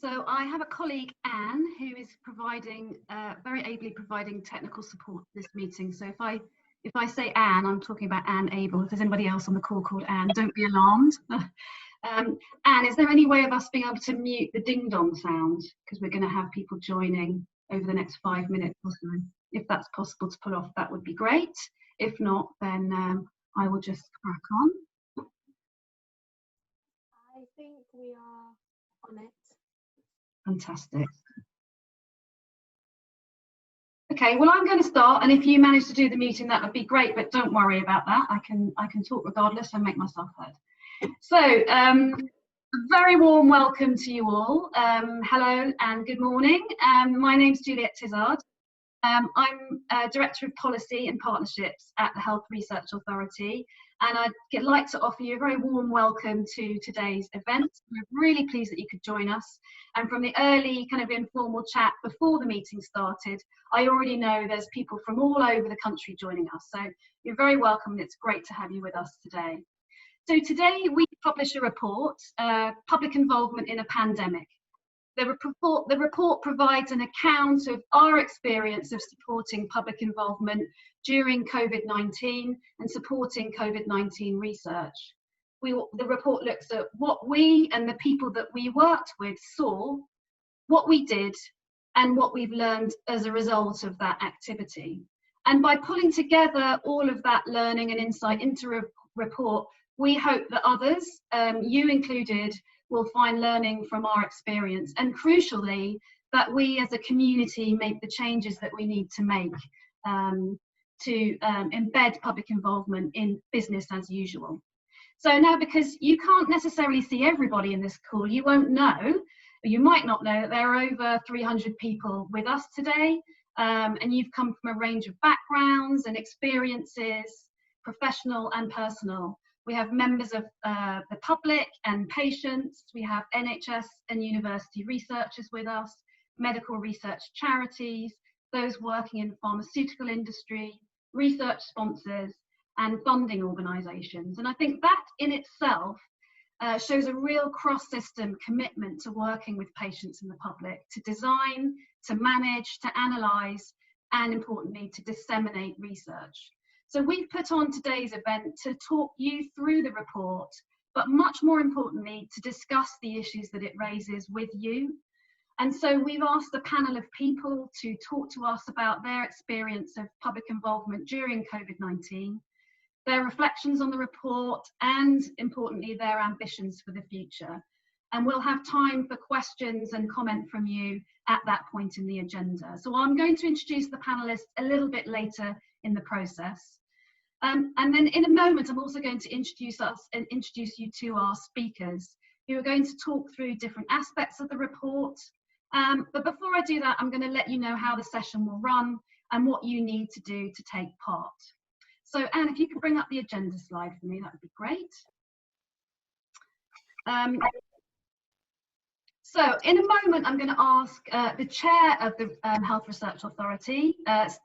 So I have a colleague, Anne, who is providing, very ably providing technical support for this meeting. So if I say Anne, I'm talking about Anne Abel. If there's anybody else on the call called Anne, don't be alarmed. Anne, is there any way of us being able to mute the ding-dong sound? Because we're going to have people joining over the next 5 minutes or so. If that's possible to pull off, that would be great. If not, then I will just crack on. I think we are on it. Fantastic. Okay, well, I'm going to start, and if you manage to do the muting, that would be great, but don't worry about that. I can talk regardless and make myself heard. So, a very warm welcome to you all. Hello and good morning. My name's Juliet Tizard. I'm Director of Policy and Partnerships at the Health Research Authority, and I'd like to offer you a very warm welcome to today's event. We're really pleased that you could join us, and from the early kind of informal chat before the meeting started, I already know there's people from all over the country joining us, so you're very welcome, and it's great to have you with us today. So today we publish a report, Public Involvement in a Pandemic. The report provides an account of our experience of supporting public involvement during COVID-19 and supporting COVID-19 research. The report looks at what we and the people that we worked with saw, what we did, and what we've learned as a result of that activity. And by pulling together all of that learning and insight into a report, we hope that others, you included, will find learning from our experience, and crucially, that we as a community make the changes that we need to make to embed public involvement in business as usual. So now, because you can't necessarily see everybody in this call, you won't know, or you might not know, that there are over 300 people with us today, and you've come from a range of backgrounds and experiences, professional and personal. We have members of the public and patients. We have NHS and university researchers with us, medical research charities, those working in the pharmaceutical industry, research sponsors, and funding organisations. And I think that in itself shows a real cross-system commitment to working with patients and the public, to design, to manage, to analyse, and importantly, to disseminate research. So we've put on today's event to talk you through the report, but much more importantly, to discuss the issues that it raises with you. And so we've asked a panel of people to talk to us about their experience of public involvement during COVID-19, their reflections on the report, and importantly, their ambitions for the future. And we'll have time for questions and comment from you at that point in the agenda. So I'm going to introduce the panelists a little bit later in the process. And then in a moment, I'm also going to introduce you to our speakers, who are going to talk through different aspects of the report. But before I do that, I'm going to let you know how the session will run and what you need to do to take part. So Anne, if you could bring up the agenda slide for me, that would be great. So in a moment, I'm going to ask the chair of the Health Research Authority,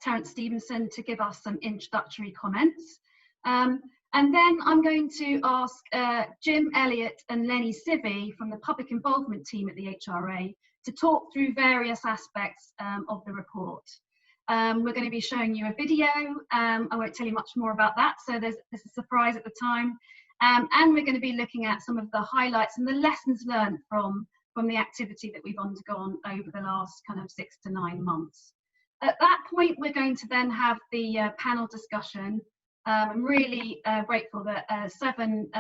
Terence Stevenson, to give us some introductory comments. And then I'm going to ask Jim Elliott and Lenny Civvy from the public involvement team at the HRA to talk through various aspects of the report. We're going to be showing you a video. I won't tell you much more about that, so there's a surprise at the time. And we're going to be looking at some of the highlights and the lessons learned from the activity that we've undergone over the last kind of 6 to 9 months. At that point, we're going to then have the panel discussion. I'm really grateful that 7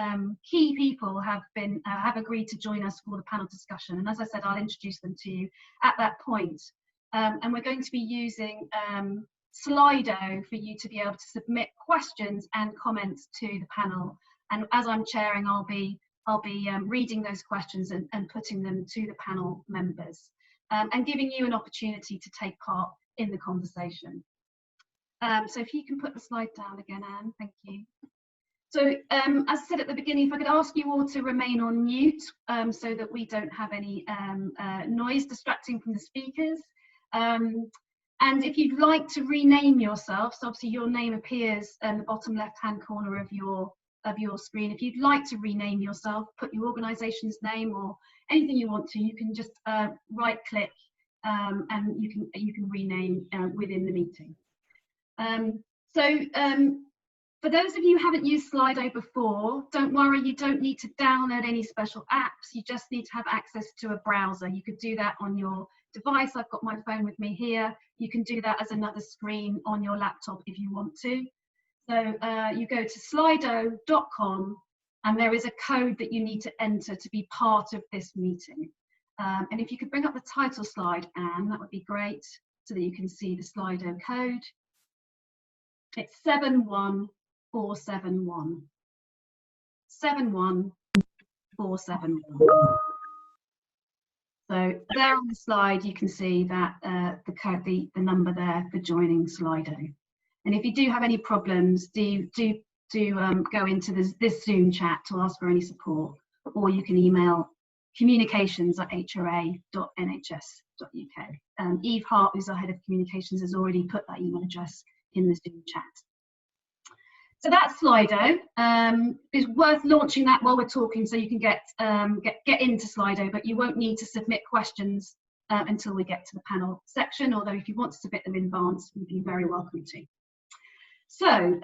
key people have agreed to join us for the panel discussion. And as I said, I'll introduce them to you at that point. And we're going to be using Slido for you to be able to submit questions and comments to the panel. And as I'm chairing, I'll be reading those questions and putting them to the panel members and giving you an opportunity to take part in the conversation. So if you can put the slide down again, Anne, thank you. So as I said at the beginning, if I could ask you all to remain on mute so that we don't have any noise distracting from the speakers. And if you'd like to rename yourself, so obviously your name appears in the bottom left-hand corner of your screen. If you'd like to rename yourself, put your organisation's name or anything you want to, you can just right click and you can rename within the meeting. For those of you who haven't used Slido before, don't worry, you don't need to download any special apps. You just need to have access to a browser. You could do that on your device. I've got my phone with me here. You can do that as another screen on your laptop if you want to. So you go to slido.com and there is a code that you need to enter to be part of this meeting. And if you could bring up the title slide, Anne, that would be great, so that you can see the Slido code. It's 71471. 71471. So there on the slide, you can see that the code, the number there for joining Slido. And if you do have any problems, do go into this Zoom chat to ask for any support, or you can email communications@hra.nhs.uk. Eve Hart, who's our head of communications, has already put that email address in the Zoom chat. So that's Slido. It's worth launching that while we're talking, so you can get into Slido, but you won't need to submit questions until we get to the panel section, although if you want to submit them in advance, you'd be very welcome to. So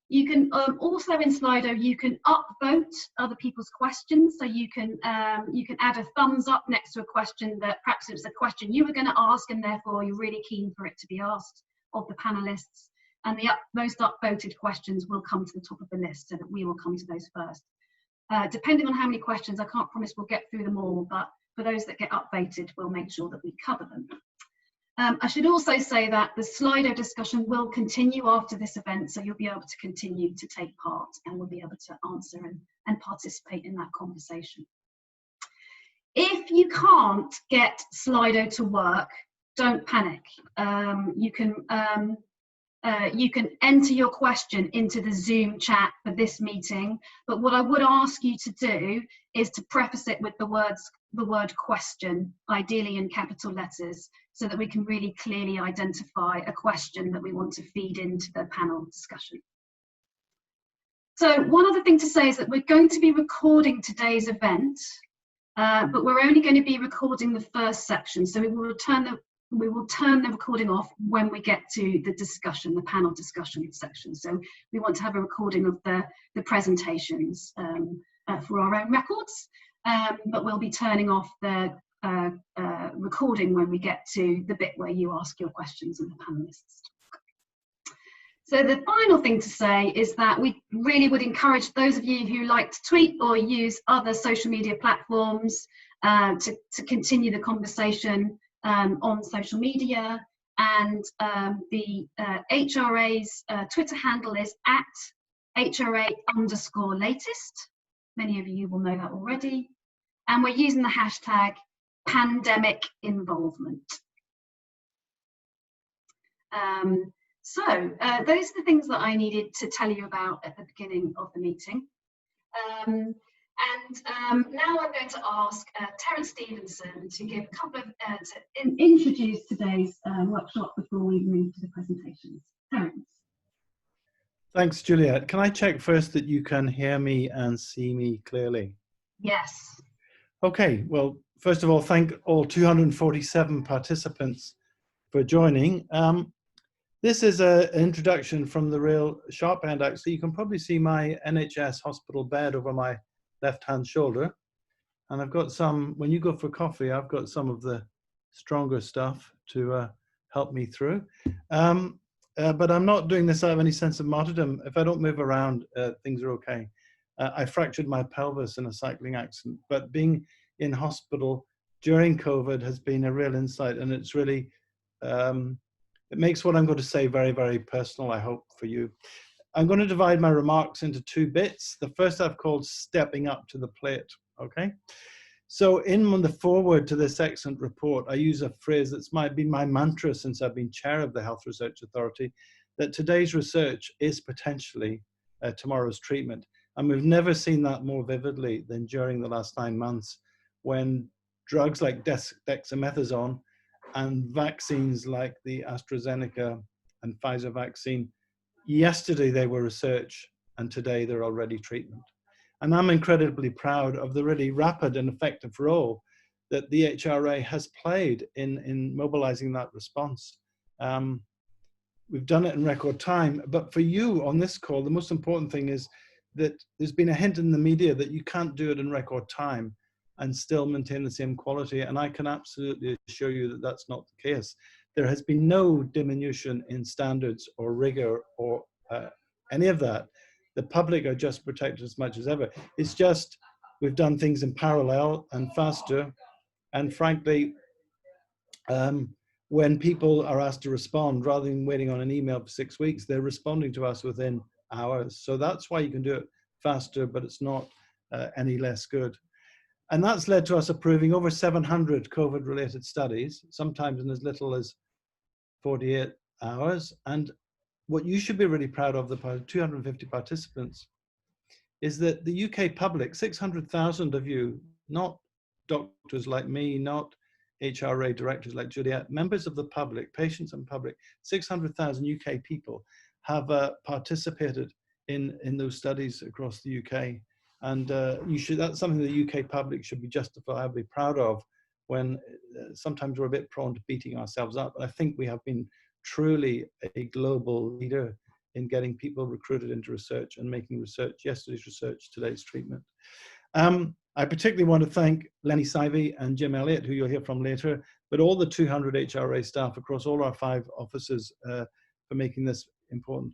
you can also in Slido, you can upvote other people's questions. So you can add a thumbs up next to a question that perhaps it's a question you were going to ask, and therefore you're really keen for it to be asked of the panelists. And the most upvoted questions will come to the top of the list, so that we will come to those first. Depending on how many questions, I can't promise we'll get through them all, but for those that get upvoted, we'll make sure that we cover them. I should also say that the Slido discussion will continue after this event, so you'll be able to continue to take part and we'll be able to answer and participate in that conversation. If you can't get Slido to work, don't panic. You can enter your question into the Zoom chat for this meeting, but what I would ask you to do is to preface it with the word question, ideally in capital letters, so that we can really clearly identify a question that we want to feed into the panel discussion. So one other thing to say is that we're going to be recording today's event, but we're only going to be recording the first section, so we will turn the recording off when we get to the discussion, the panel discussion section. So we want to have a recording of the presentations for our own records, but we'll be turning off the recording when we get to the bit where you ask your questions and the panelists. So the final thing to say is that we really would encourage those of you who like to tweet or use other social media platforms to continue the conversation on social media, and the HRA's Twitter handle is @HRA_latest. Many of you will know that already. And we're using the hashtag pandemic involvement. So those are the things that I needed to tell you about at the beginning of the meeting. Now I'm going to ask Terence Stevenson to give a couple of to introduce today's workshop before we move to the presentations. Terence. Thanks, Juliet. Can I check first that you can hear me and see me clearly? Yes. Okay. Well, first of all, thank all 247 participants for joining. This is an introduction from the real sharp end, actually. You can probably see my NHS hospital bed over my left-hand shoulder. And I've got some, when you go for coffee, I've got some of the stronger stuff to help me through. But I'm not doing this out of any sense of martyrdom. If I don't move around, things are okay. I fractured my pelvis in a cycling accident, but being in hospital during COVID has been a real insight, and it's really, it makes what I'm going to say very, very personal, I hope, for you. I'm going to divide my remarks into two bits. The first I've called stepping up to the plate, okay? So in the foreword to this excellent report, I use a phrase that's been my mantra since I've been chair of the Health Research Authority, that today's research is potentially tomorrow's treatment. And we've never seen that more vividly than during the last 9 months, when drugs like dexamethasone and vaccines like the AstraZeneca and Pfizer vaccine, yesterday they were research and today they're already treatment. And I'm incredibly proud of the really rapid and effective role that the HRA has played in mobilizing that response. We've done it in record time, but for you on this call, the most important thing is that there's been a hint in the media that you can't do it in record time and still maintain the same quality. And I can absolutely assure you that that's not the case. There has been no diminution in standards or rigor or any of that. The public are just protected as much as ever. It's just we've done things in parallel and faster. And frankly, when people are asked to respond, rather than waiting on an email for 6 weeks, they're responding to us within hours. So that's why you can do it faster, but it's not any less good. And that's led to us approving over 700 COVID-related studies, sometimes in as little as 48 hours. And what you should be really proud of, the 250 participants, is that the UK public, 600,000 of you, not doctors like me, not HRA directors like Juliet, members of the public, patients and public, 600,000 UK people have participated in those studies across the UK. And that's something the UK public should be justifiably proud of, when sometimes we're a bit prone to beating ourselves up. But I think we have been truly a global leader in getting people recruited into research and making research, yesterday's research, today's treatment. I particularly want to thank Lenny Sivey and Jim Elliott, who you'll hear from later, but all the 200 HRA staff across all our 5 offices for making this important.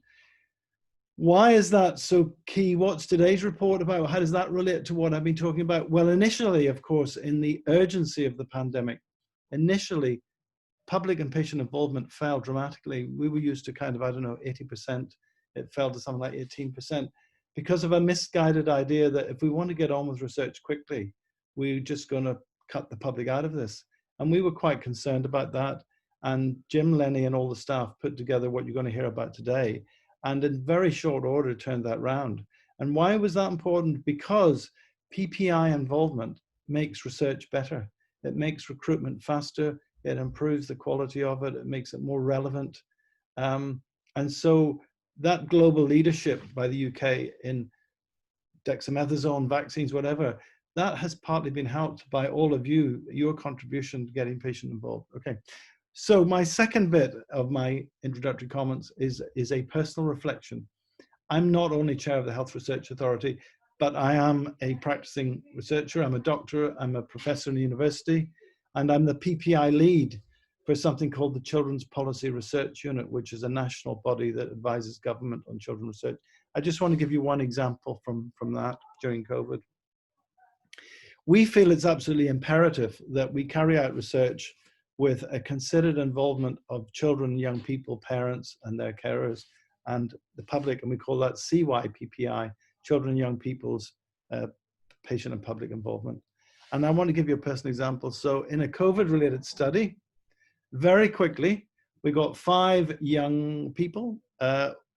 Why is that so key? What's today's report about? How does that relate to what I've been talking about? Well, initially, of course, in the urgency of the pandemic, initially, public and patient involvement fell dramatically. We were used to kind of, 80%. It fell to something like 18%. Because of a misguided idea that if we want to get on with research quickly, we're just going to cut the public out of this. And we were quite concerned about that. And Jim, Lenny, and all the staff put together what you're going to hear about today, and in very short order turned that round. And why was that important? Because PPI involvement makes research better. It makes recruitment faster. It improves the quality of it. It makes it more relevant. And so that global leadership by the UK in dexamethasone, vaccines, whatever, that has partly been helped by all of you, your contribution to getting patient involved. Okay, so my second bit of my introductory comments is a personal reflection. I'm not only chair of the Health Research Authority, but I am a practicing researcher. I'm a doctor, I'm a professor in the university, and I'm the PPI lead for something called the Children's Policy Research Unit, which is a national body that advises government on children's research. I just want to give you one example from that during COVID. We feel it's absolutely imperative that we carry out research with a considered involvement of children, young people, parents, and their carers, and the public, and we call that CYPPI, Children and Young People's Patient and Public Involvement. And I want to give you a personal example. So in a COVID-related study, very quickly, we got 5 young people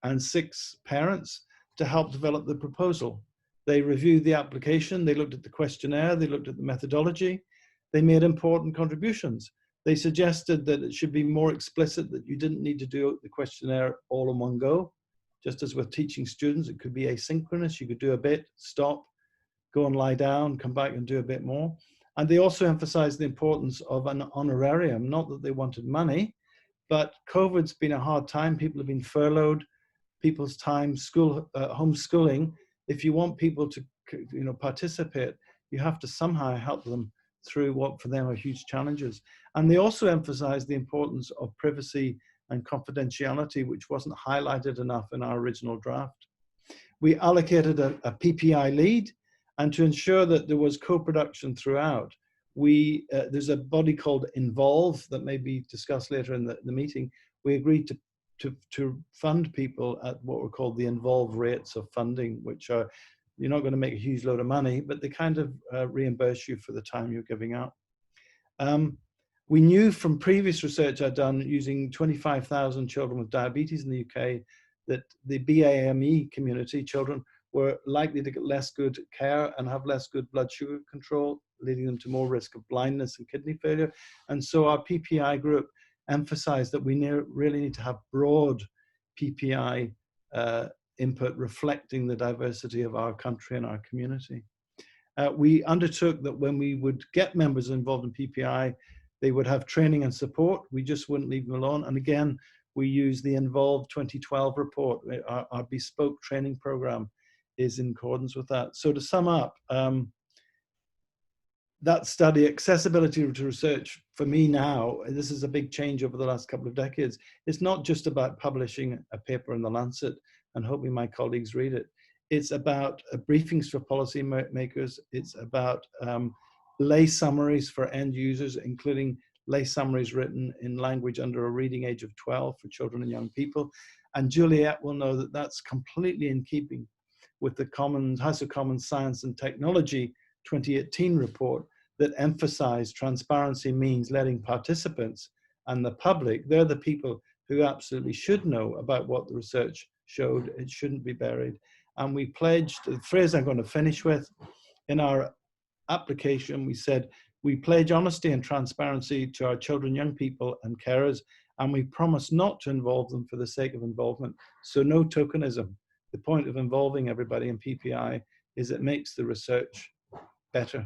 and 6 parents to help develop the proposal. They reviewed the application, they looked at the questionnaire, they looked at the methodology, they made important contributions. They suggested that it should be more explicit, that you didn't need to do the questionnaire all in one go. Just as with teaching students, it could be asynchronous. You could do a bit, stop, go and lie down, come back and do a bit more. And they also emphasized the importance of an honorarium, not that they wanted money, but COVID's been a hard time. People have been furloughed, people's time, homeschooling. If you want people to participate, you have to somehow help them through what for them are huge challenges. And they also emphasized the importance of privacy and confidentiality, which wasn't highlighted enough in our original draft. We allocated a PPI lead, and to ensure that there was co-production throughout, there's a body called Involve that may be discussed later in the meeting. We agreed to fund people at what were called the Involve rates of funding, which are, you're not going to make a huge load of money, but they kind of reimburse you for the time you're giving out. We knew from previous research I'd done using 25,000 children with diabetes in the UK that the BAME community, children, were likely to get less good care and have less good blood sugar control, leading them to more risk of blindness and kidney failure. And so our PPI group emphasized that we really need to have broad PPI input reflecting the diversity of our country and our community. We undertook that when we would get members involved in PPI, they would have training and support. We just wouldn't leave them alone. And again, we use the Involve 2012 report. Our bespoke training program is in accordance with that. So to sum up, that study, accessibility to research, for me now, this is a big change over the last couple of decades. It's not just about publishing a paper in the Lancet and hoping my colleagues read it. It's about briefings for policy makers. It's about lay summaries for end users, including lay summaries written in language under a reading age of 12 for children and young people. And Juliet will know that that's completely in keeping with the House of Commons Science and Technology 2018 report that emphasized transparency means letting participants and the public, they're the people who absolutely should know about what the research showed. It shouldn't be buried. And we pledged, the phrase I'm going to finish with, in our application, we said, we pledge honesty and transparency to our children, young people and carers, and we promise not to involve them for the sake of involvement. So no tokenism. The point of involving everybody in PPI is it makes the research better.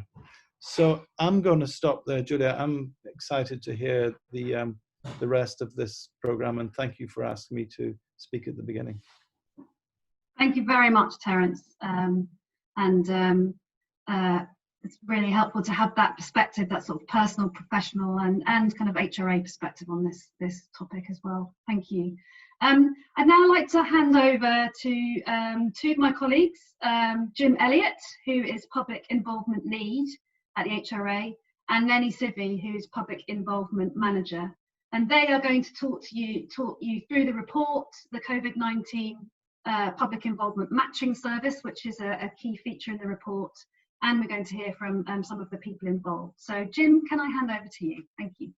So I'm going to stop there, Julia. I'm excited to hear the rest of this program, and thank you for asking me to speak at the beginning. Thank you very much, Terence. It's really helpful to have that perspective, that sort of personal, professional, and kind of HRA perspective on this topic as well. Thank you. I'd now like to hand over to two of my colleagues, Jim Elliott, who is Public Involvement Lead at the HRA, and Lenny Civvy, who is Public Involvement Manager. And they are going to talk you through the report, the COVID-19 Public Involvement Matching Service, which is a key feature in the report, and we're going to hear from some of the people involved. So Jim, can I hand over to you? Thank you.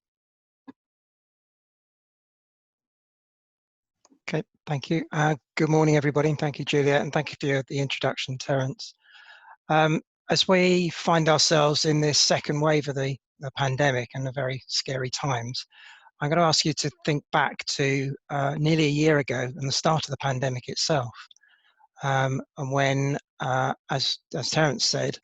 Okay, thank you. Good morning, everybody, and thank you, Juliet, and thank you for the introduction, Terence. As we find ourselves in this second wave of the pandemic and the very scary times, I'm going to ask you to think back to nearly a year ago and the start of the pandemic itself, and when, as Terence said,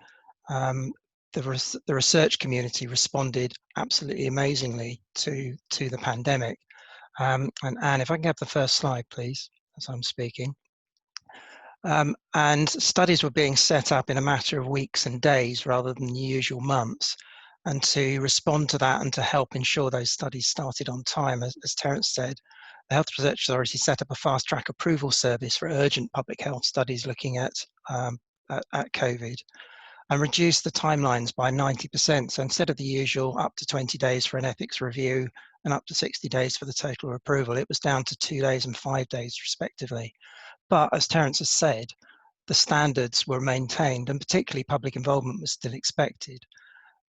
the research community responded absolutely amazingly to the pandemic. And Anne, if I can have the first slide, please, as I'm speaking. And studies were being set up in a matter of weeks and days rather than the usual months. And to respond to that and to help ensure those studies started on time, as Terence said, the Health Research Authority set up a fast track approval service for urgent public health studies looking at COVID, and reduced the timelines by 90%. So instead of the usual up to 20 days for an ethics review and up to 60 days for the total approval, it was down to 2 days and 5 days respectively. But as Terence has said, the standards were maintained, and particularly public involvement was still expected.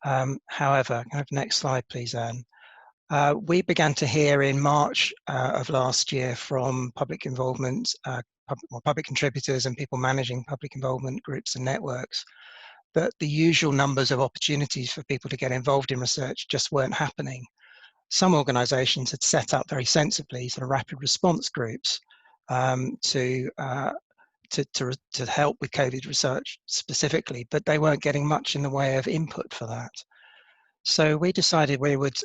However, can I have the next slide, please, Anne? We began to hear in March of last year from public involvement, public contributors and people managing public involvement groups and networks that the usual numbers of opportunities for people to get involved in research just weren't happening. Some organisations had set up very sensibly sort of rapid response groups to help with COVID research specifically, but they weren't getting much in the way of input for that. So we decided we would,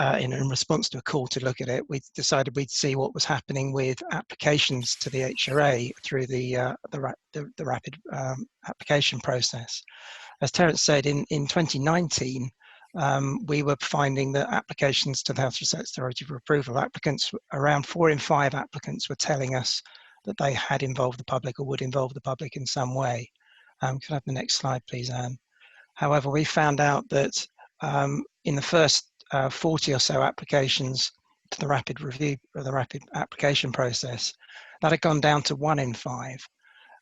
in response to a call to look at it, we decided we'd see what was happening with applications to the HRA through the rapid application process. As Terence said, in 2019, we were finding that applications to the Health Research Authority for approval, around 4 in 5 applicants were telling us that they had involved the public or would involve the public in some way. Can I have the next slide, please, Anne? However, we found out that in the first 40 or so applications to the rapid review or the rapid application process, that had gone down to 1 in 5.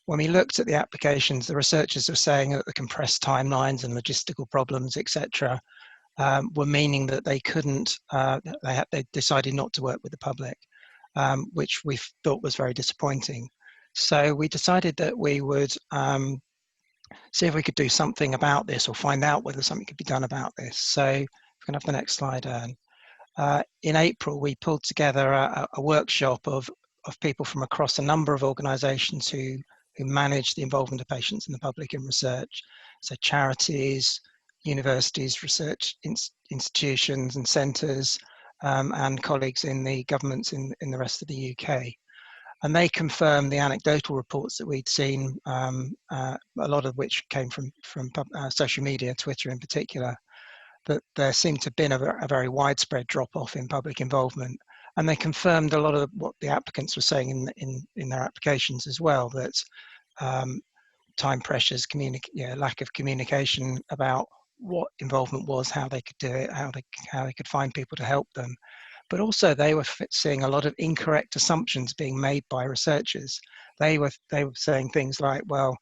When we looked at the applications, the researchers were saying that the compressed timelines and logistical problems, etc., were meaning that they couldn't, they decided not to work with the public, which we thought was very disappointing. So we decided that we would see if we could do something about this or find out whether something could be done about this. So if we can have the next slide, Anne. In April, we pulled together a workshop of of people from across a number of organisations who manage the involvement of patients in the public in research. So charities, universities, research institutions and centres, and colleagues in the governments in the rest of the UK. And they confirmed the anecdotal reports that we'd seen, a lot of which came from social media, Twitter in particular, that there seemed to have been a very widespread drop-off in public involvement. And they confirmed a lot of what the applicants were saying in their applications as well, that time pressures, lack of communication about what involvement was, how they could do it, how they could find people to help them. But also they were seeing a lot of incorrect assumptions being made by researchers. They were saying things like, well,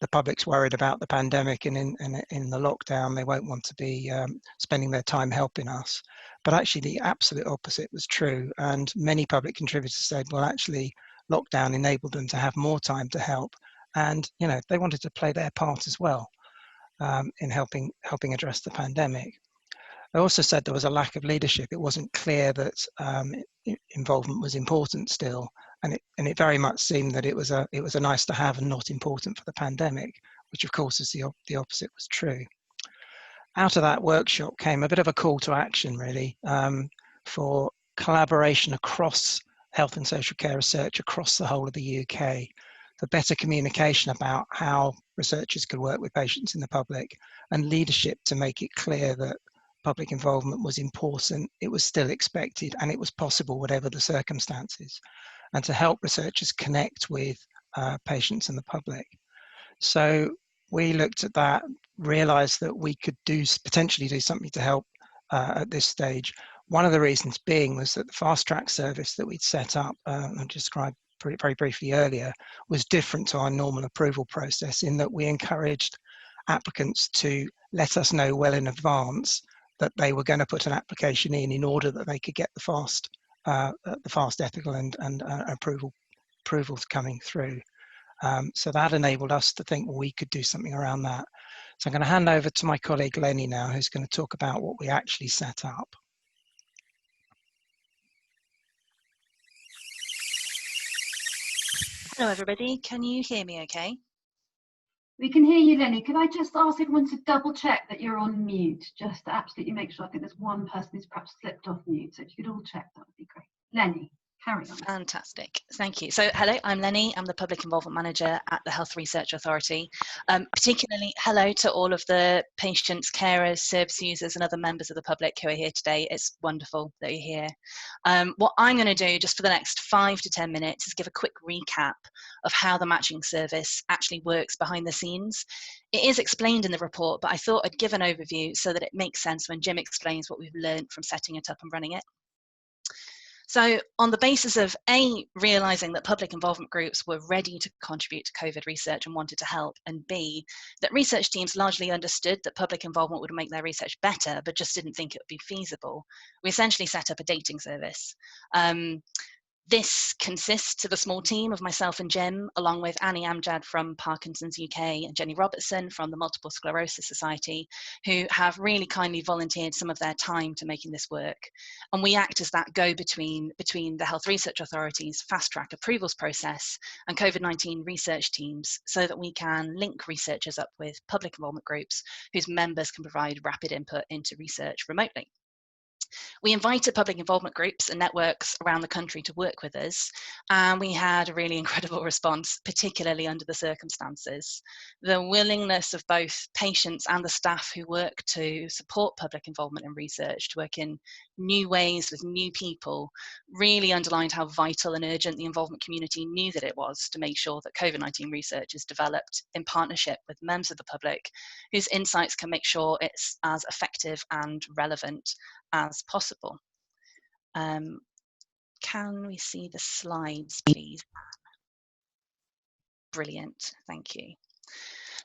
the public's worried about the pandemic and in the lockdown, they won't want to be spending their time helping us. But actually the absolute opposite was true. And many public contributors said, well, actually lockdown enabled them to have more time to help. And, you know, they wanted to play their part as well in helping address the pandemic. I also said there was a lack of leadership. It wasn't clear that involvement was important still, and it very much seemed that it was a nice to have and not important for the pandemic, which of course is the opposite was true. Out of that workshop came a bit of a call to action, really, for collaboration across health and social care research across the whole of the UK, for better communication about how researchers could work with patients in the public, and leadership to make it clear that public involvement was important, it was still expected, and it was possible whatever the circumstances, and to help researchers connect with patients and the public. So we looked at that, realised that we could potentially do something to help at this stage. One of the reasons being was that the fast track service that we'd set up and described very briefly earlier was different to our normal approval process, in that we encouraged applicants to let us know well in advance that they were going to put an application in order that they could get the fast ethical and approvals coming through. So that enabled us to think, well, we could do something around that. So I'm going to hand over to my colleague Lenny now, who's going to talk about what we actually set up. Hello everybody, can you hear me okay? We can hear you, Lenny. Could I just ask everyone to double check that you're on mute, just to absolutely make sure? I think there's one person who's perhaps slipped off mute, so if you could all check, that would be great. Lenny, carry on. Fantastic, thank you. So hello, I'm Lenny, I'm the Public Involvement Manager at the Health Research Authority. Particularly hello to all of the patients, carers, service users and other members of the public who are here today. It's wonderful that you're here. What I'm going to do just for the next 5 to 10 minutes is give a quick recap of how the matching service actually works behind the scenes. It is explained in the report, but I thought I'd give an overview so that it makes sense when Jim explains what we've learned from setting it up and running it. So on the basis of A, realising that public involvement groups were ready to contribute to COVID research and wanted to help, and B, that research teams largely understood that public involvement would make their research better, but just didn't think it would be feasible, we essentially set up a dating service. This consists of a small team of myself and Jim, along with Annie Amjad from Parkinson's UK and Jenny Robertson from the Multiple Sclerosis Society, who have really kindly volunteered some of their time to making this work. And we act as that go-between between the Health Research Authority's fast-track approvals process and COVID-19 research teams, so that we can link researchers up with public involvement groups whose members can provide rapid input into research remotely. We invited public involvement groups and networks around the country to work with us, and we had a really incredible response, particularly under the circumstances. The willingness of both patients and the staff who work to support public involvement in research, to work in new ways with new people, really underlined how vital and urgent the involvement community knew that it was to make sure that COVID-19 research is developed in partnership with members of the public whose insights can make sure it's as effective and relevant as possible. Can we see the slides, please? Brilliant, thank you.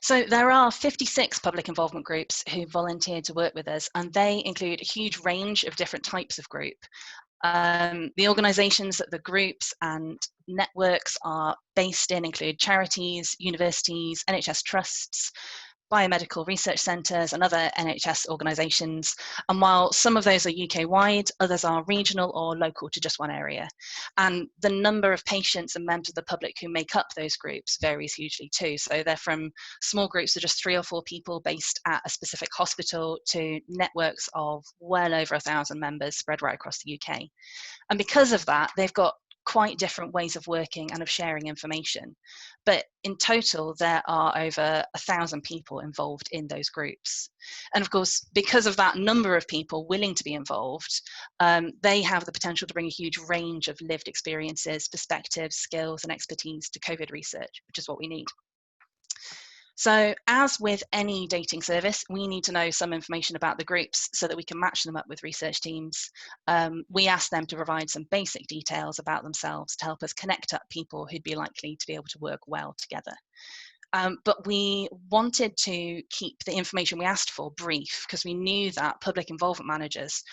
So there are 56 public involvement groups who volunteered to work with us, and they include a huge range of different types of group. The organisations that the groups and networks are based in include charities, universities, NHS trusts, biomedical research centres and other NHS organisations. And while some of those are UK-wide, others are regional or local to just one area. And the number of patients and members of the public who make up those groups varies hugely too. So they're from small groups of just 3 or 4 people based at a specific hospital to networks of well over 1,000 members spread right across the UK. And because of that, they've got quite different ways of working and of sharing information. But in total, there are over 1,000 people involved in those groups. And of course, because of that number of people willing to be involved, they have the potential to bring a huge range of lived experiences, perspectives, skills, and expertise to COVID research, which is what we need. So as with any dating service, we need to know some information about the groups so that we can match them up with research teams. We ask them to provide some basic details about themselves to help us connect up people who'd be likely to be able to work well together. But we wanted to keep the information we asked for brief because we knew that public involvement managers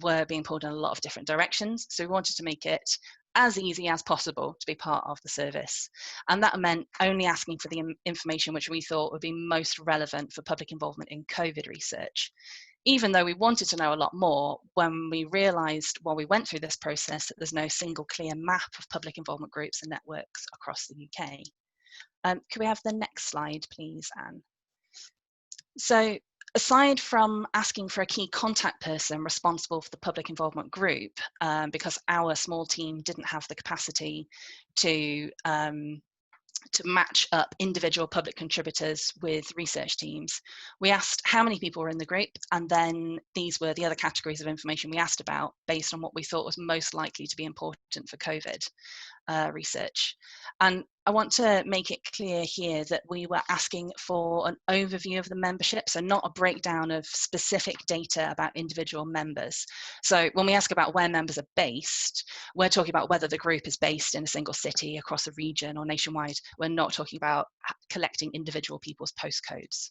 were being pulled in a lot of different directions. So we wanted to make it as easy as possible to be part of the service. And that meant only asking for the information which we thought would be most relevant for public involvement in COVID research. Even though we wanted to know a lot more, when we realised while we went through this process that there's no single clear map of public involvement groups and networks across the UK. Could we have the next slide, please, Anne? So, aside from asking for a key contact person responsible for the public involvement group, because our small team didn't have the capacity to match up individual public contributors with research teams, we asked how many people were in the group, and then these were the other categories of information we asked about based on what we thought was most likely to be important for COVID research. And I want to make it clear here that we were asking for an overview of the membership, so not a breakdown of specific data about individual members. So when we ask about where members are based, we're talking about whether the group is based in a single city, across a region, or nationwide. We're not talking about collecting individual people's postcodes.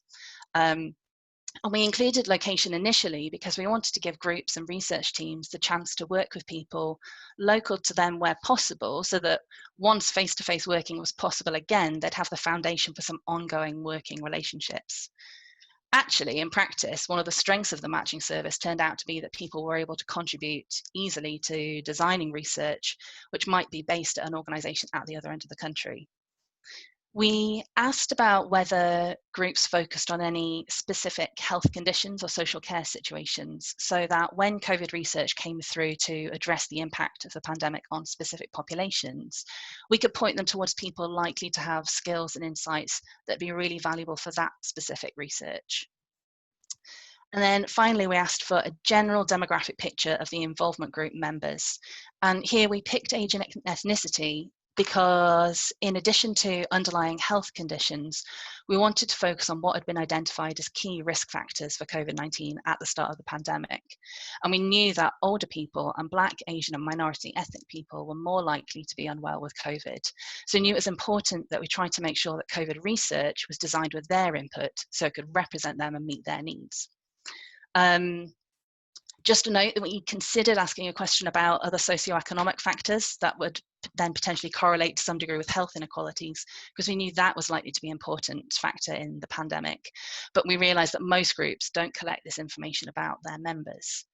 And we included location initially because we wanted to give groups and research teams the chance to work with people local to them where possible, so that once face-to-face working was possible again, they'd have the foundation for some ongoing working relationships. Actually, in practice, one of the strengths of the matching service turned out to be that people were able to contribute easily to designing research, which might be based at an organisation at the other end of the country. We asked about whether groups focused on any specific health conditions or social care situations, so that when COVID research came through to address the impact of the pandemic on specific populations, we could point them towards people likely to have skills and insights that'd be really valuable for that specific research. And then finally, we asked for a general demographic picture of the involvement group members. And here we picked age and ethnicity because in addition to underlying health conditions, we wanted to focus on what had been identified as key risk factors for COVID-19 at the start of the pandemic. And we knew that older people and Black, Asian and minority ethnic people were more likely to be unwell with COVID. So we knew it was important that we tried to make sure that COVID research was designed with their input so it could represent them and meet their needs. Just a note that we considered asking a question about other socioeconomic factors that would then potentially correlate to some degree with health inequalities, because we knew that was likely to be an important factor in the pandemic. But we realised that most groups don't collect this information about their members.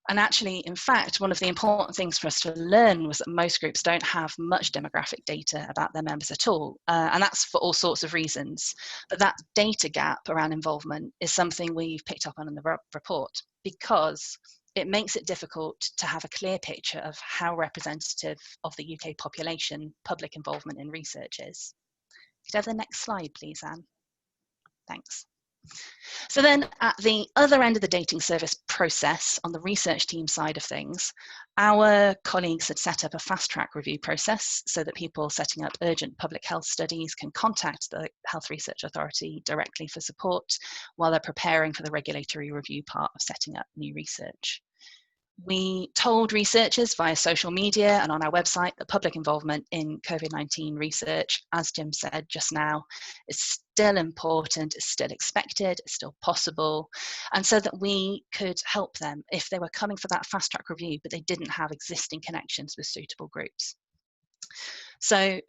And actually, in fact, one of the important things for us to learn was that most groups don't have much demographic data about their members at all. And that's for all sorts of reasons. But that data gap around involvement is something we've picked up on in the report, because it makes it difficult to have a clear picture of how representative of the UK population public involvement in research is. Could I have the next slide, please, Anne? Thanks. So then at the other end of the dating service process, on the research team side of things, our colleagues had set up a fast track review process so that people setting up urgent public health studies can contact the Health Research Authority directly for support while they're preparing for the regulatory review part of setting up new research. We told researchers via social media and on our website that public involvement in COVID-19 research, as Jim said just now, is still important, is still expected, is still possible, and so that we could help them if they were coming for that fast track review but they didn't have existing connections with suitable groups. So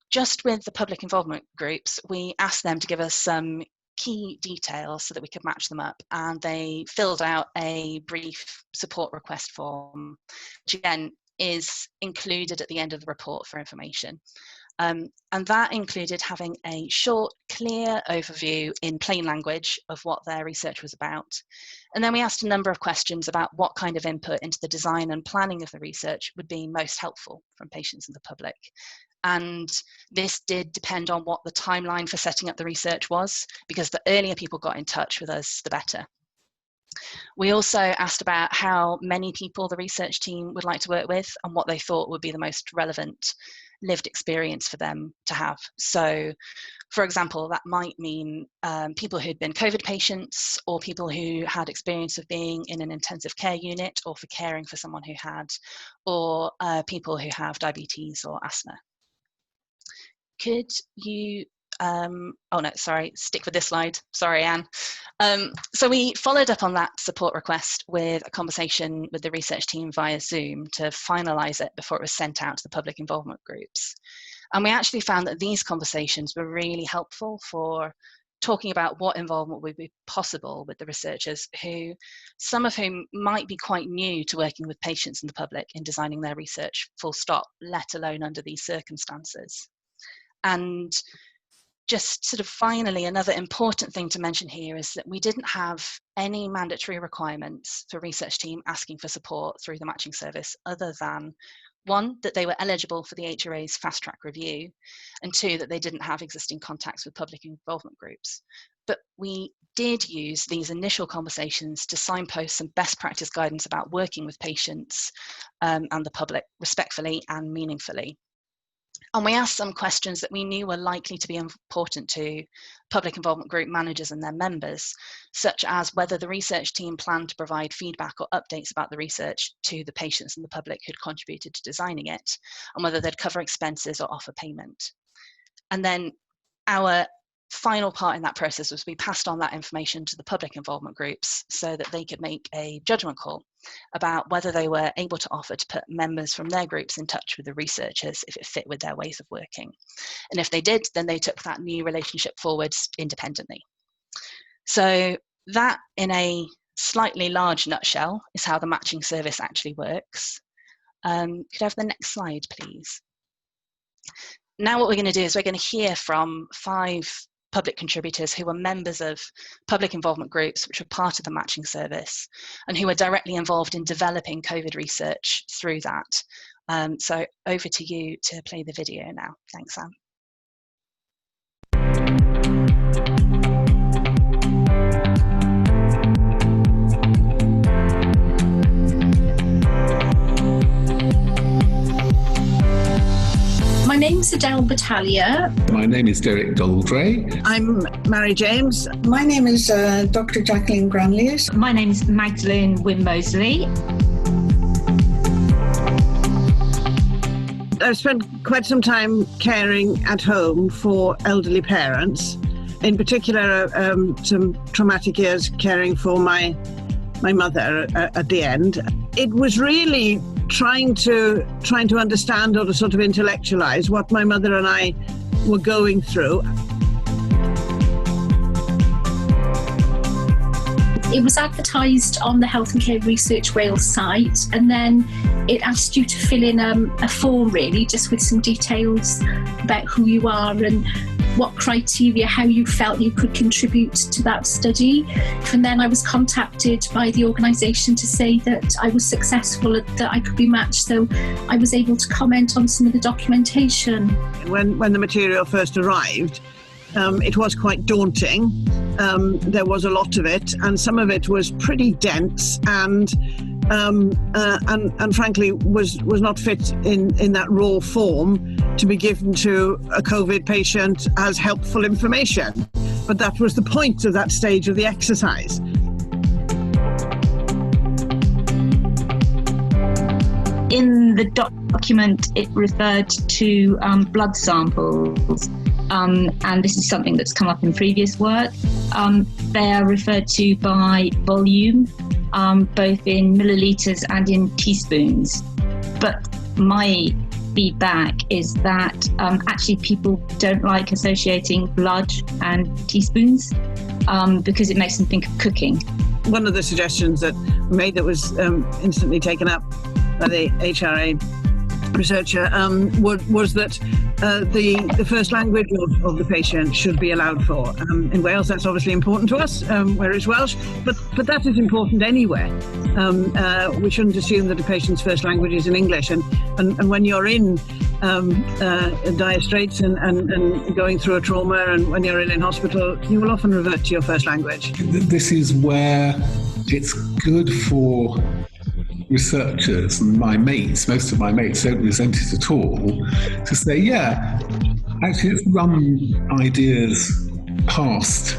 just with the public involvement groups, we asked them to give us some key details so that we could match them up, and they filled out a brief support request form, which again is included at the end of the report for information. And that included having a short, clear overview in plain language of what their research was about. And then we asked a number of questions about what kind of input into the design and planning of the research would be most helpful from patients and the public. And this did depend on what the timeline for setting up the research was, because the earlier people got in touch with us, the better. We also asked about how many people the research team would like to work with and what they thought would be the most relevant lived experience for them to have. So, for example, that might mean people who'd been COVID patients, or people who had experience of being in an intensive care unit or for caring for someone who had, or people who have diabetes or asthma. Could you, oh no, sorry, stick with this slide. Sorry, Anne. So we followed up on that support request with a conversation with the research team via Zoom to finalise it before it was sent out to the public involvement groups. And we actually found that these conversations were really helpful for talking about what involvement would be possible with the researchers, who, some of whom might be quite new to working with patients and the public in designing their research, full stop, let alone under these circumstances. And just sort of finally, another important thing to mention here is that we didn't have any mandatory requirements for research team asking for support through the matching service, other than one, that they were eligible for the HRA's fast track review, and two, that they didn't have existing contacts with public involvement groups. But we did use these initial conversations to signpost some best practice guidance about working with patients and the public respectfully and meaningfully. And we asked some questions that we knew were likely to be important to public involvement group managers and their members, such as whether the research team planned to provide feedback or updates about the research to the patients and the public who'd contributed to designing it, and whether they'd cover expenses or offer payment. And then our final part in that process was we passed on that information to the public involvement groups so that they could make a judgment call about whether they were able to offer to put members from their groups in touch with the researchers if it fit with their ways of working. And if they did, then they took that new relationship forwards independently. So that, in a slightly large nutshell, is how the matching service actually works. Could I have the next slide, please? Now what we're going to do is we're going to hear from 5 public contributors who were members of public involvement groups, which were part of the matching service, and who were directly involved in developing COVID research through that. So over to you to play the video now. Thanks, Sam. My name's Adele Battaglia. My name is Derek Doldray. I'm Mary James. My name is Dr. Jacqueline Granlius. My name is Magdalene Wynne-Mosley. I've spent quite some time caring at home for elderly parents, in particular some traumatic years caring for my mother at the end. It was really trying to understand or to sort of intellectualize what my mother and I were going through. It was advertised on the Health and Care Research Wales site, and then it asked you to fill in a form, really, just with some details about who you are and what criteria, how you felt you could contribute to that study. And then I was contacted by the organisation to say that I was successful, that I could be matched, so I was able to comment on some of the documentation. When the material first arrived, it was quite daunting. There was a lot of it, and some of it was pretty dense and frankly was not fit in that raw form to be given to a COVID patient as helpful information. But that was the point of that stage of the exercise. In the document, it referred to blood samples, and this is something that's come up in previous work. They are referred to by volume, both in millilitres and in teaspoons. But my feedback is that actually people don't like associating blood and teaspoons because it makes them think of cooking. One of the suggestions that we made that was instantly taken up by the HRA researcher was that the first language of the patient should be allowed for. In Wales, that's obviously important to us, where it's Welsh, but that is important anywhere. We shouldn't assume that a patient's first language is in English, and when you're in dire straits and going through a trauma, and when you're in hospital, you will often revert to your first language. This is where it's good for researchers, and my mates, most of my mates don't resent it at all, to say, yeah, actually let's run ideas past,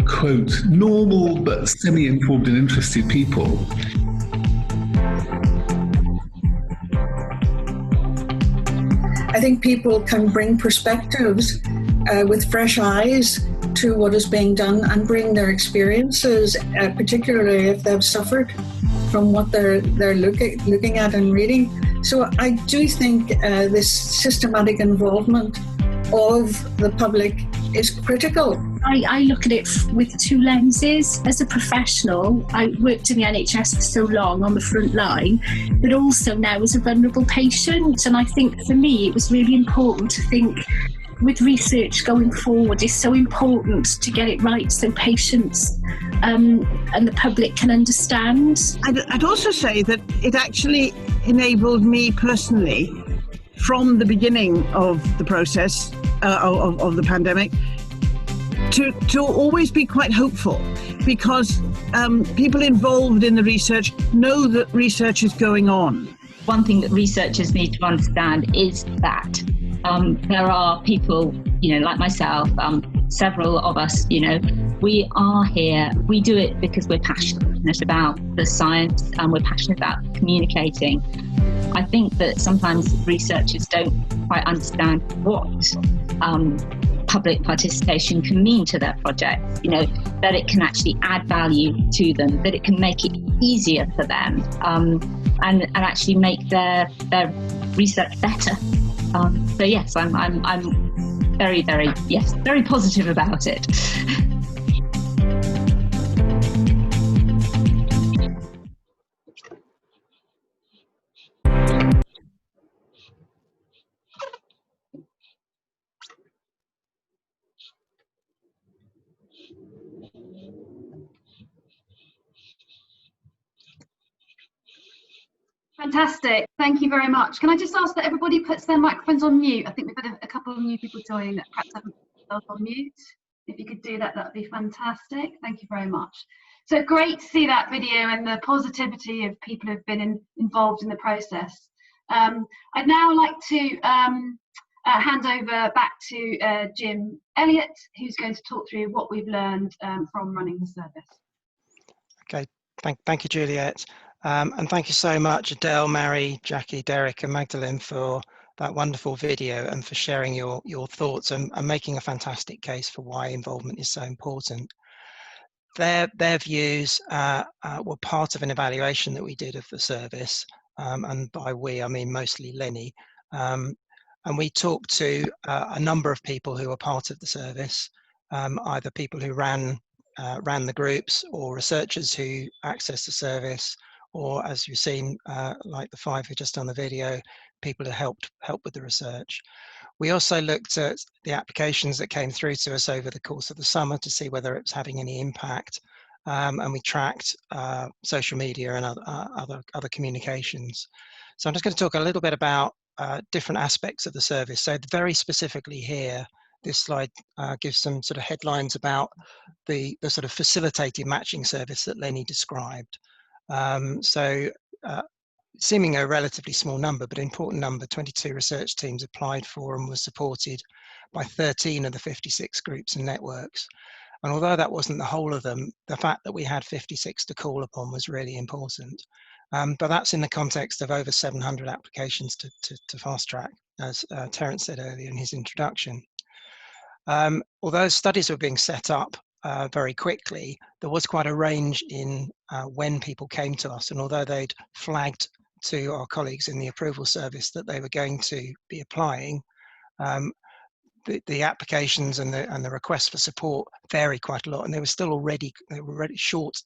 quote, normal but semi-informed and interested people. I think people can bring perspectives with fresh eyes to what is being done and bring their experiences, particularly if they've suffered from what they're looking at and reading. So I do think this systematic involvement of the public is critical. I look at it with two lenses. As a professional, I worked in the NHS for so long on the front line, but also now as a vulnerable patient. And I think for me, it was really important to think with research going forward, it's so important to get it right so patients and the public can understand. I'd also say that it actually enabled me personally, from the beginning of the process of the pandemic, to always be quite hopeful, because people involved in the research know that research is going on. One thing that researchers need to understand is that there are people, like myself, several of us, we are here, we do it because we're passionate about the science and we're passionate about communicating. I think that sometimes researchers don't quite understand what public participation can mean to their projects, that it can actually add value to them, that it can make it easier for them, and actually make their research better. So yes, I'm very, very, very positive about it. Fantastic. Thank you very much. Can I just ask that everybody puts their microphones on mute? I think we've had a couple of new people joining that perhaps haven't put themselves on mute. If you could do that, that would be fantastic. Thank you very much. So great to see that video and the positivity of people who've been involved in the process. I'd now like to hand over back to Jim Elliott, who's going to talk through what we've learned from running the service. Okay, thank you, Juliet. And thank you so much, Adele, Mary, Jackie, Derek and Magdalene for that wonderful video and for sharing your thoughts and making a fantastic case for why involvement is so important. Their views were part of an evaluation that we did of the service, and by we I mean mostly Lenny. And we talked to a number of people who were part of the service, either people who ran the groups or researchers who accessed the service, or as you've seen, like the 5 who just done the video, people who helped with the research. We also looked at the applications that came through to us over the course of the summer to see whether it was having any impact, and we tracked social media and other communications. So I'm just going to talk a little bit about different aspects of the service. So very specifically here, this slide gives some sort of headlines about the sort of facilitated matching service that Lenny described. Seeming a relatively small number, but an important number, 22 research teams applied for and were supported by 13 of the 56 groups and networks. And although that wasn't the whole of them, the fact that we had 56 to call upon was really important. But that's in the context of over 700 applications to fast track, as Terence said earlier in his introduction. Although studies were being set up very quickly, there was quite a range in when people came to us, and although they'd flagged to our colleagues in the approval service that they were going to be applying, the applications and the requests for support vary quite a lot, and they were already short,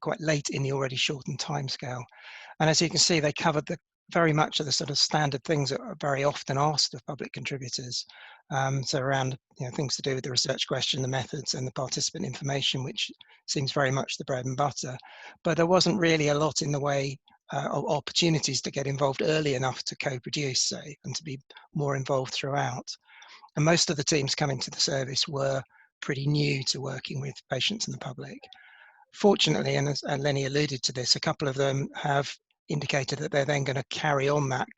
quite late in the already shortened timescale. And as you can see, they covered very much of the sort of standard things that are very often asked of public contributors. So around things to do with the research question, the methods, and the participant information, which seems very much the bread and butter. But there wasn't really a lot in the way of opportunities to get involved early enough to co-produce, say, and to be more involved throughout. And most of the teams coming to the service were pretty new to working with patients and the public. Fortunately, and Lenny alluded to this, a couple of them have indicated that they're then going to carry on that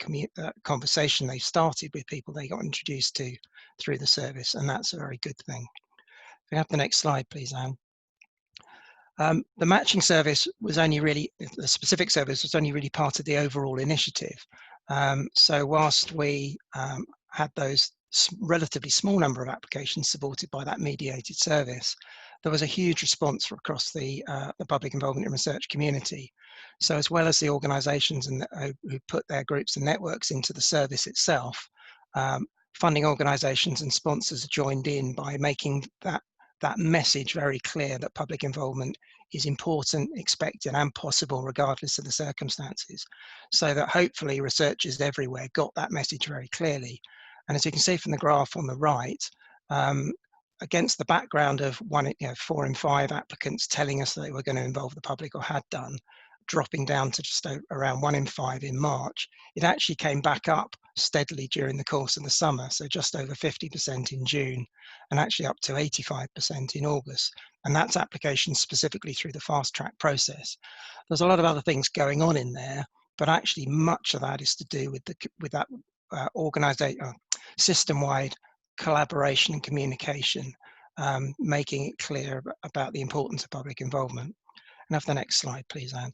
conversation they started with people they got introduced to through the service, and that's a very good thing. If we have the next slide, please, Anne. The matching service was only really, the specific service was only really part of the overall initiative. So whilst we had those relatively small number of applications supported by that mediated service, there was a huge response across the public involvement in research community. So as well as the organisations who put their groups and networks into the service itself, funding organisations and sponsors joined in by making that message very clear that public involvement is important, expected and possible regardless of the circumstances, so that hopefully researchers everywhere got that message very clearly. And as you can see from the graph on the right, against the background of 4 in 5 applicants telling us that they were going to involve the public or had done, dropping down to just around 1 in 5 in March, it actually came back up steadily during the course of the summer, so just over 50% in June, and actually up to 85% in August. And that's applications specifically through the fast track process. There's a lot of other things going on in there, but actually much of that is to do with that system-wide collaboration and communication, making it clear about the importance of public involvement. And have the next slide, please, Anne.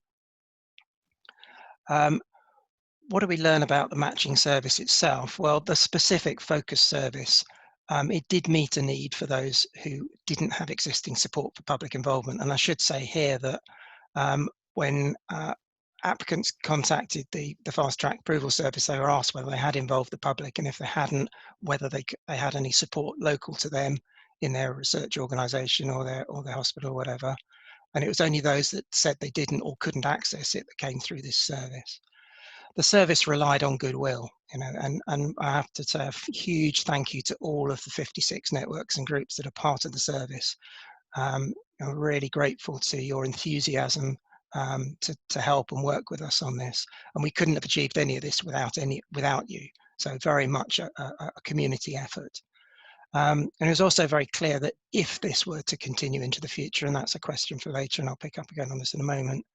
What do we learn about the matching service itself? Well, the specific focus service, it did meet a need for those who didn't have existing support for public involvement. And I should say here that when applicants contacted the fast track approval service, they were asked whether they had involved the public, and if they hadn't, whether they had any support local to them in their research organisation or their hospital or whatever. And it was only those that said they didn't or couldn't access it that came through this service. The service relied on goodwill, and I have to say a huge thank you to all of the 56 networks and groups that are part of the service. I'm really grateful to your enthusiasm to help and work with us on this, and we couldn't have achieved any of this without you. So very much a community effort. And it was also very clear that if this were to continue into the future, and that's a question for later, and I'll pick up again on this in a moment,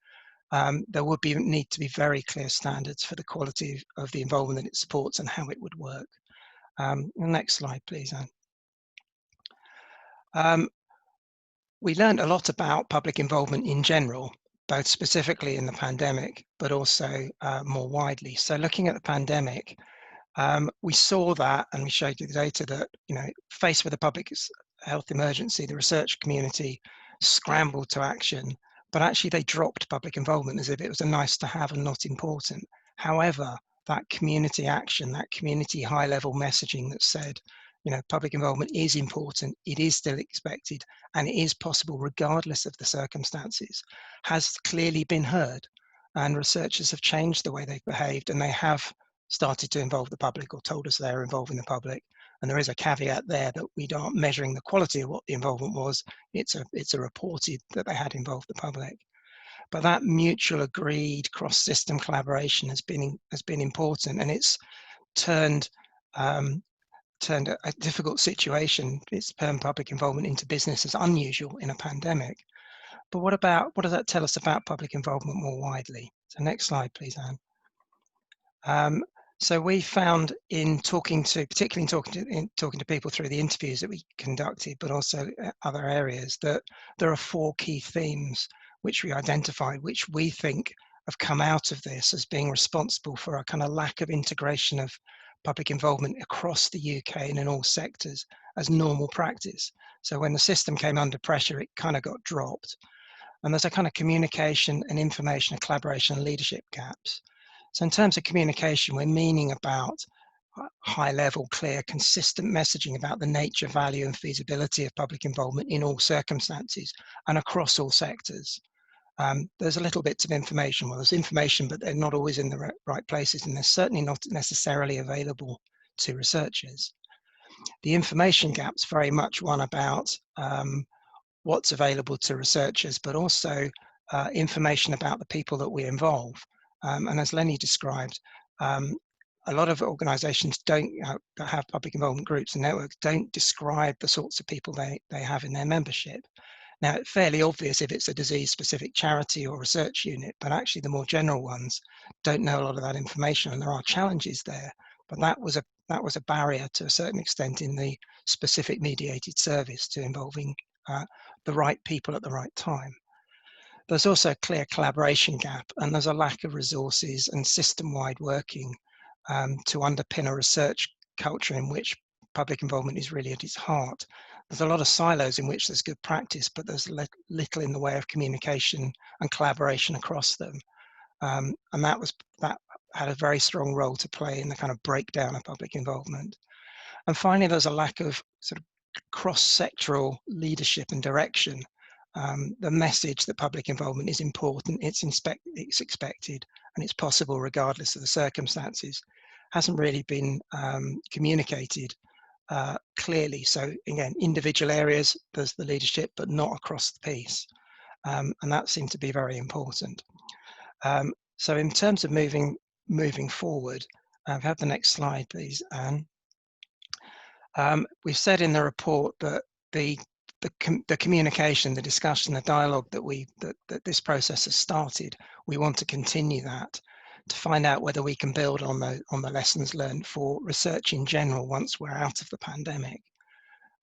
there would need to be very clear standards for the quality of the involvement that it supports and how it would work. Next slide, please, Anne. We learned a lot about public involvement in general, both specifically in the pandemic, but also more widely. So looking at the pandemic, we saw that, and we showed you the data that, faced with a public health emergency, the research community scrambled to action, but actually they dropped public involvement as if it was a nice to have and not important. However, that community action, that community high level messaging that said, public involvement is important, it is still expected, and it is possible regardless of the circumstances, has clearly been heard. And researchers have changed the way they've behaved, and they have started to involve the public or told us they're involving the public. And there is a caveat there that we aren't measuring the quality of what the involvement was. It's a reported that they had involved the public. But that mutual agreed cross-system collaboration has been important, and it's turned a difficult situation, it's turned public involvement into business as unusual in a pandemic. But what does that tell us about public involvement more widely? So next slide, please, Anne. So we found particularly in talking to people through the interviews that we conducted, but also other areas, that there are 4 key themes which we identified, which we think have come out of this as being responsible for a kind of lack of integration of public involvement across the UK and in all sectors as normal practice. So when the system came under pressure, it kind of got dropped. And there's a kind of communication and information and collaboration and leadership gaps. So in terms of communication, we're meaning about high level, clear, consistent messaging about the nature, value and feasibility of public involvement in all circumstances and across all sectors. There's a little bits of information. Well, there's information, but they're not always in the right places, and they're certainly not necessarily available to researchers. The information gap's very much one about what's available to researchers, but also information about the people that we involve. And as Lenny described, a lot of organisations don't have public involvement groups and networks don't describe the sorts of people they have in their membership. Now, it's fairly obvious if it's a disease-specific charity or research unit, but actually the more general ones don't know a lot of that information, and there are challenges there. But that was a barrier to a certain extent in the specific mediated service to involving the right people at the right time. There's also a clear collaboration gap, and there's a lack of resources and system-wide working to underpin a research culture in which public involvement is really at its heart. There's a lot of silos in which there's good practice, but there's little in the way of communication and collaboration across them. And that had a very strong role to play in the kind of breakdown of public involvement. And finally, there's a lack of sort of cross-sectoral leadership and direction. The message that public involvement is important, it's expected, and it's possible regardless of the circumstances, hasn't really been communicated clearly. So again, individual areas, there's the leadership, but not across the piece. And that seemed to be very important. So in terms of moving forward, have the next slide, please, Anne. We've said in the report that the communication, the discussion, the dialogue that this process has started, we want to continue that to find out whether we can build on the lessons learned for research in general once we're out of the pandemic.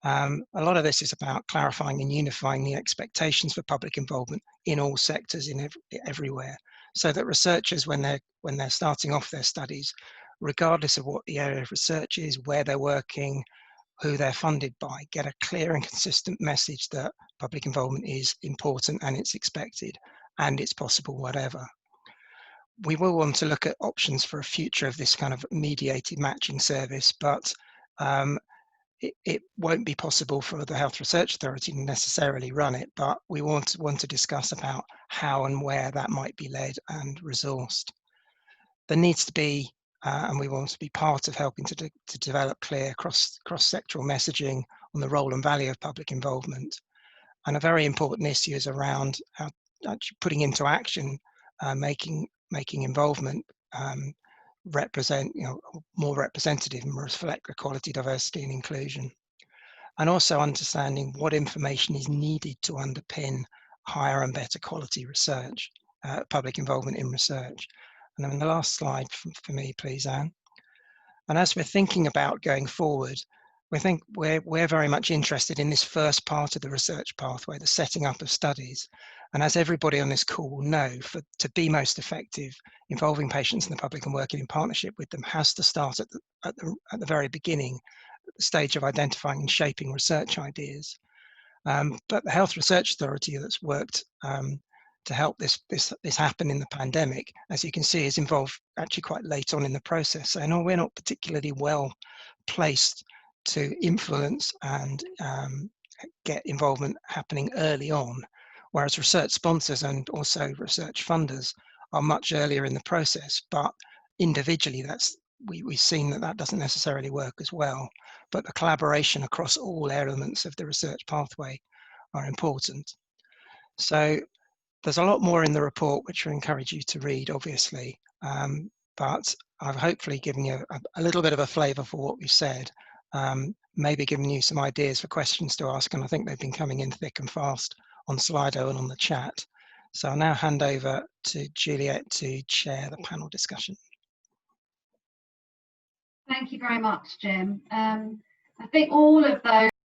A lot of this is about clarifying and unifying the expectations for public involvement in all sectors, everywhere, so that researchers, when they're starting off their studies, regardless of what the area of research is, where they're working, who they're funded by, get a clear and consistent message that public involvement is important and it's expected and it's possible, whatever. We will want to look at options for a future of this kind of mediated matching service, but it won't be possible for the Health Research Authority to necessarily run it, but we want to discuss about how and where that might be led and resourced. There needs to be, and we want to be part of helping to develop clear cross-sectoral messaging on the role and value of public involvement. And a very important issue is around how actually putting into action, making involvement represent, more representative and reflect equality, diversity and inclusion. And also understanding what information is needed to underpin higher and better quality research, public involvement in research. And then the last slide for me, please, Anne. And as we're thinking about going forward, we're very much interested in this first part of the research pathway, the setting up of studies. And as everybody on this call will know, to be most effective, involving patients in the public and working in partnership with them has to start at the very beginning, at the stage of identifying and shaping research ideas. But the Health Research Authority that's worked to help this happen in the pandemic, as you can see, is involved actually quite late on in the process. So no, we're not particularly well placed to influence and get involvement happening early on, whereas research sponsors and also research funders are much earlier in the process. But individually, we've seen that doesn't necessarily work as well. But the collaboration across all elements of the research pathway are important. So there's a lot more in the report, which I encourage you to read, obviously, but I've hopefully given you a little bit of a flavour for what we've said, maybe given you some ideas for questions to ask, and I think they've been coming in thick and fast on Slido and on the chat. So I'll now hand over to Juliet to chair the panel discussion. Thank you very much, Jim. I think all of those